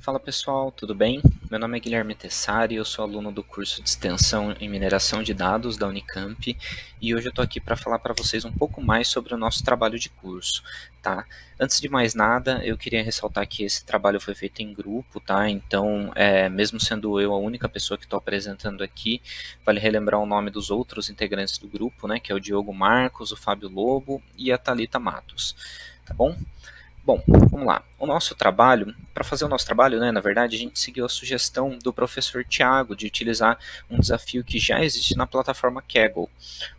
Fala pessoal, tudo bem? Meu nome é Guilherme Tessari, eu sou aluno do curso de extensão em mineração de dados da Unicamp e hoje eu estou aqui para falar para vocês um pouco mais sobre o nosso trabalho de curso, tá? Antes de mais nada, eu queria ressaltar que esse trabalho foi feito em grupo, tá? Então, mesmo sendo eu a única pessoa que estou apresentando aqui, vale relembrar o nome dos outros integrantes do grupo, né? Que é o Diogo Marcos, o Fábio Lobo e a Thalita Matos, tá bom? Bom, vamos lá. O nosso trabalho, para fazer o nosso trabalho, né, na verdade, a gente seguiu a sugestão do professor Tiago de utilizar um desafio que já existe na plataforma Kaggle.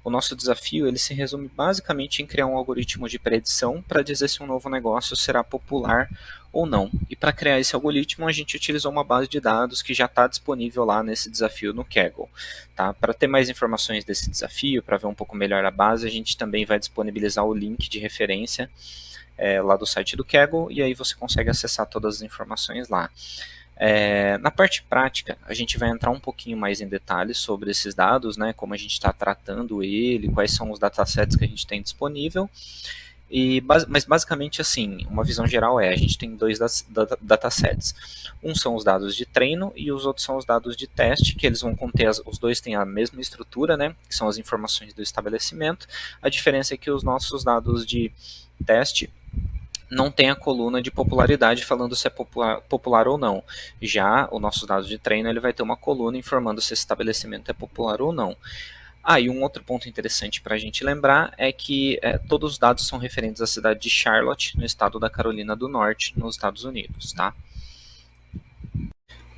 O nosso desafio ele se resume basicamente em criar um algoritmo de predição para dizer se um novo negócio será popular ou não. E para criar esse algoritmo, a gente utilizou uma base de dados que já está disponível lá nesse desafio no Kaggle. Tá? Para ter mais informações desse desafio, para ver um pouco melhor a base, a gente também vai disponibilizar o link de referência lá do site do Kaggle, e aí você consegue acessar todas as informações lá. Na parte prática, a gente vai entrar um pouquinho mais em detalhes sobre esses dados, né, como a gente está tratando ele, quais são os datasets que a gente tem disponível, mas basicamente assim, uma visão geral a gente tem dois datasets. Um são os dados de treino e os outros são os dados de teste, que eles vão conter, os dois têm a mesma estrutura, né, que são as informações do estabelecimento. A diferença é que os nossos dados de teste não tem a coluna de popularidade falando se é popular ou não. Já o nosso dado de treino ele vai ter uma coluna informando se esse estabelecimento é popular ou não. E um outro ponto interessante para a gente lembrar é que todos os dados são referentes à cidade de Charlotte, no estado da Carolina do Norte, nos Estados Unidos, tá?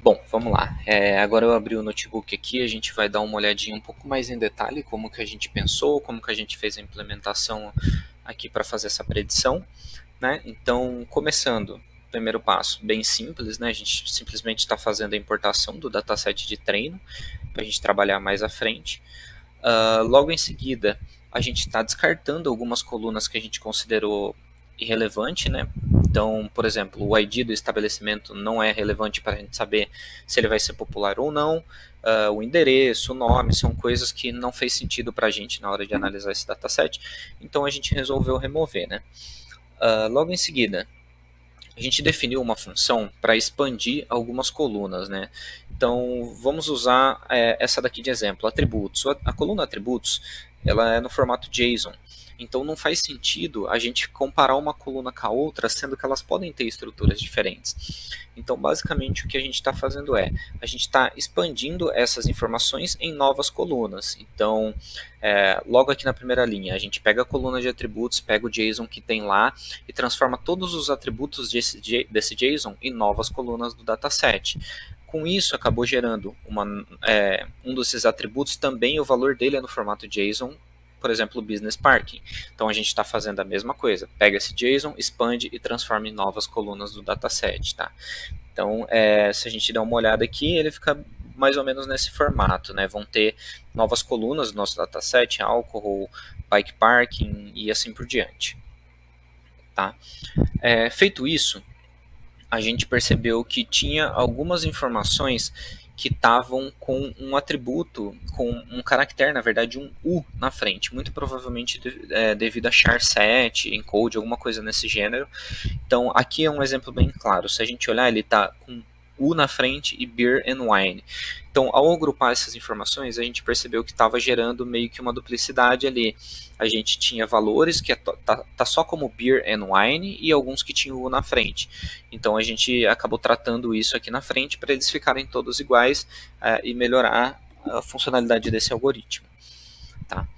Bom, vamos lá. Agora eu abri o notebook aqui, a gente vai dar uma olhadinha um pouco mais em detalhe como que a gente pensou, como que a gente fez a implementação aqui para fazer essa predição. Né? Então, começando, primeiro passo, bem simples, né? A gente simplesmente está fazendo a importação do dataset de treino para a gente trabalhar mais à frente. Logo em seguida, a gente está descartando algumas colunas que a gente considerou irrelevante, né? Então, por exemplo, o ID do estabelecimento não é relevante para a gente saber se ele vai ser popular ou não. O endereço, o nome, são coisas que não fez sentido para a gente na hora de analisar esse dataset. Então, a gente resolveu remover, né? Logo em seguida, a gente definiu uma função para expandir algumas colunas, né? Então, vamos usar essa daqui de exemplo, atributos. A coluna atributos, ela é no formato JSON. Então, não faz sentido a gente comparar uma coluna com a outra, sendo que elas podem ter estruturas diferentes. Então, basicamente, o que a gente está fazendo a gente está expandindo essas informações em novas colunas. Então, logo aqui na primeira linha, a gente pega a coluna de atributos, pega o JSON que tem lá e transforma todos os atributos desse JSON em novas colunas do dataset. Com isso, acabou gerando um desses atributos, também o valor dele é no formato JSON, por exemplo, o Business Parking. Então a gente está fazendo a mesma coisa, pega esse JSON, expande e transforma em novas colunas do dataset. Tá? Então, se a gente der uma olhada aqui, ele fica mais ou menos nesse formato, né? Vão ter novas colunas do nosso dataset, álcool, bike parking e assim por diante. Tá? Feito isso, a gente percebeu que tinha algumas informações que estavam com um atributo, com um caractere, na verdade, um U na frente, muito provavelmente devido a char7, encode, alguma coisa nesse gênero. Então, aqui é um exemplo bem claro. Se a gente olhar, ele está com U na frente e Beer and Wine. Então, ao agrupar essas informações, a gente percebeu que estava gerando meio que uma duplicidade ali. A gente tinha valores que tá só como Beer and Wine e alguns que tinham U na frente. Então, a gente acabou tratando isso aqui na frente para eles ficarem todos iguais e melhorar a funcionalidade desse algoritmo. Tá?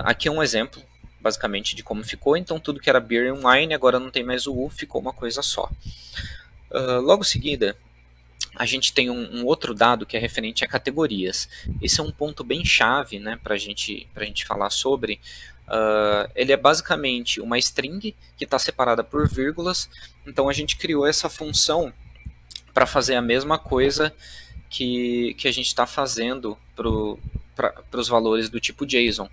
Aqui é um exemplo basicamente de como ficou. Então tudo que era beer and wine agora não tem mais o U, ficou uma coisa só. Logo em seguida, a gente tem um outro dado que é referente a categorias. Esse é um ponto bem chave, né, para a gente falar sobre. Ele é basicamente uma string que está separada por vírgulas. Então a gente criou essa função para fazer a mesma coisa que a gente está fazendo para os valores do tipo JSON.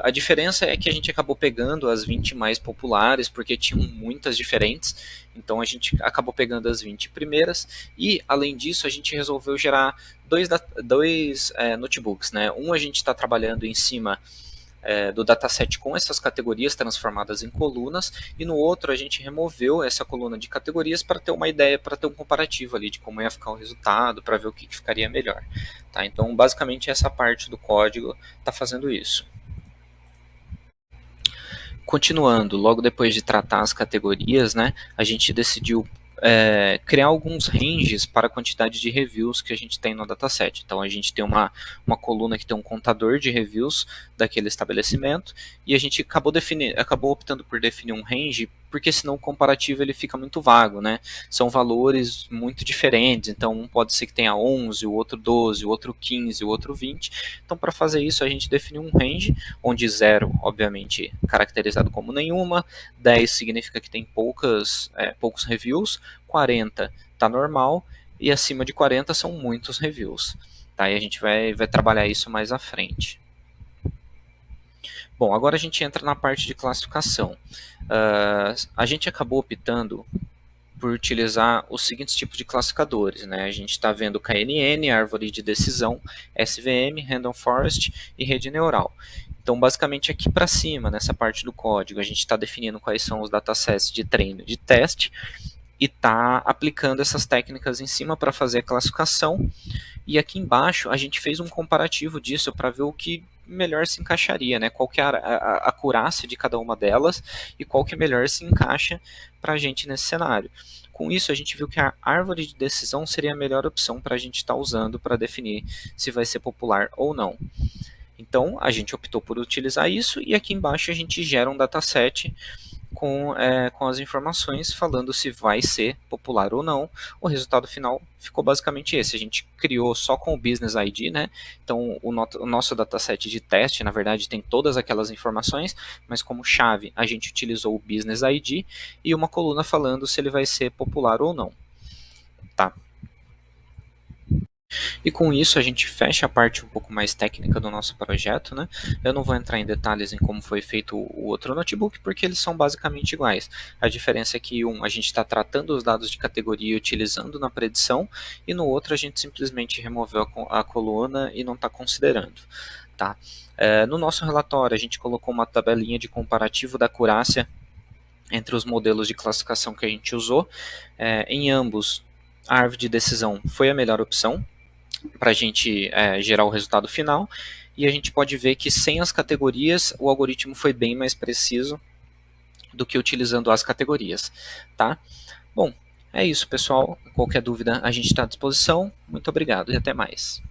A diferença é que a gente acabou pegando as 20 mais populares, porque tinham muitas diferentes, então a gente acabou pegando as 20 primeiras, e além disso a gente resolveu gerar dois notebooks. Né? Um a gente está trabalhando em cima do dataset com essas categorias transformadas em colunas, e no outro a gente removeu essa coluna de categorias para ter uma ideia, para ter um comparativo ali de como ia ficar o resultado, para ver o que ficaria melhor. Tá? Então, basicamente, essa parte do código está fazendo isso. Continuando, logo depois de tratar as categorias, né, a gente decidiu criar alguns ranges para a quantidade de reviews que a gente tem no dataset. Então a gente tem uma coluna que tem um contador de reviews daquele estabelecimento, e a gente acabou optando por definir um range, porque senão o comparativo ele fica muito vago, né? São valores muito diferentes, então um pode ser que tenha 11, o outro 12, o outro 15, o outro 20. Então para fazer isso a gente definiu um range, onde 0, obviamente, caracterizado como nenhuma, 10 significa que tem poucos reviews, 40 está normal, e acima de 40 são muitos reviews. Tá? E a gente vai trabalhar isso mais à frente. Bom, agora a gente entra na parte de classificação. A gente acabou optando por utilizar os seguintes tipos de classificadores. Né? A gente está vendo KNN, árvore de decisão, SVM, Random Forest e rede neural. Então, basicamente, aqui para cima, nessa parte do código, a gente está definindo quais são os datasets de treino e de teste, e está aplicando essas técnicas em cima para fazer a classificação. E aqui embaixo a gente fez um comparativo disso para ver o que melhor se encaixaria, né? Qual que é a acurácia de cada uma delas e qual que melhor se encaixa para a gente nesse cenário. Com isso, a gente viu que a árvore de decisão seria a melhor opção para a gente estar usando para definir se vai ser popular ou não. Então, a gente optou por utilizar isso, e aqui embaixo a gente gera um dataset com as informações falando se vai ser popular ou não. O resultado final ficou basicamente esse. A gente criou só com o Business ID, né? Então o nosso dataset de teste, na verdade, tem todas aquelas informações, mas como chave a gente utilizou o Business ID e uma coluna falando se ele vai ser popular ou não. Tá? E com isso a gente fecha a parte um pouco mais técnica do nosso projeto, né? Eu não vou entrar em detalhes em como foi feito o outro notebook, porque eles são basicamente iguais. A diferença é que a gente está tratando os dados de categoria e utilizando na predição, e no outro a gente simplesmente removeu a coluna e não está considerando. Tá? No nosso relatório a gente colocou uma tabelinha de comparativo da acurácia entre os modelos de classificação que a gente usou. Em ambos, a árvore de decisão foi a melhor opção para a gente gerar o resultado final, e a gente pode ver que sem as categorias o algoritmo foi bem mais preciso do que utilizando as categorias. Tá? Bom, é isso, pessoal. Qualquer dúvida a gente está à disposição. Muito obrigado e até mais.